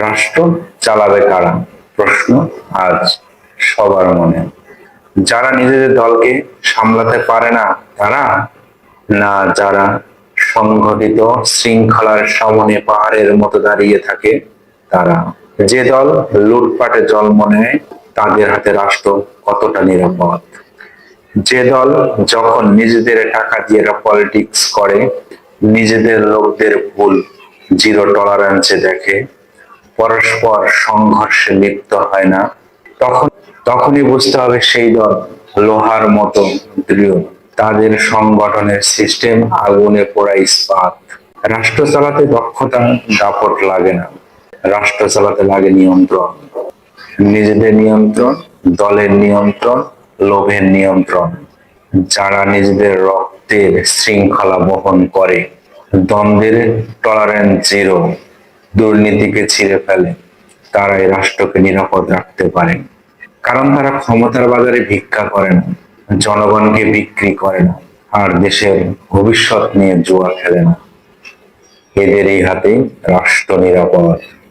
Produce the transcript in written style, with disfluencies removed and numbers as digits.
রাষ্ট্র চালাবে কারা? প্রশ্ন আজ সবার মনে। যারা নিজেদের দলকে সামলাতে পারে না তারা, না যারা সংগঠিত শৃঙ্খলার সামনে পাহাড়ের মতো দাঁড়িয়ে থাকে তারা? যে দল লুটপাটে জন্ম নেয় তাদের হাতে রাষ্ট্র কতটা নিরাপদ? যে দল যখন নিজেদের টাকা দিয়ে পলিটিক্স করে, নিজেদের লোকদের ভুল জিরো টলারেন্সে দেখে, পরস্পর সংঘর্ষে লিপ্ত হয় না, তখনই বুঝতে হবে সেই দল লোহার মতো দৃঢ়। তাদের সংগঠনের সিস্টেম আগুনে পোড়া ইস্পাত। রাষ্ট্র চালাতে দক্ষতা দাপট লাগে না, রাষ্ট্র চালাতে লাগে নিয়ন্ত্রণ। নিজেদের নিয়ন্ত্রণ, দলের নিয়ন্ত্রণ, লোভের নিয়ন্ত্রণ। যারা নিজেদের রক্তের শৃঙ্খলা বহন করে, দ্বন্দ্বের টলারেন্স জিরো, দুর্নীতিকে ছিঁড়ে ফেলে, তারাই রাষ্ট্রকে নিরাপদ রাখতে পারে। কারণ তারা ক্ষমতার বাজারে ভিক্ষা করে না, জনগণকে বিক্রি করে না, আর দেশের ভবিষ্যৎ নিয়ে জুয়া খেলে না। এদেরই হাতে রাষ্ট্র নিরাপদ।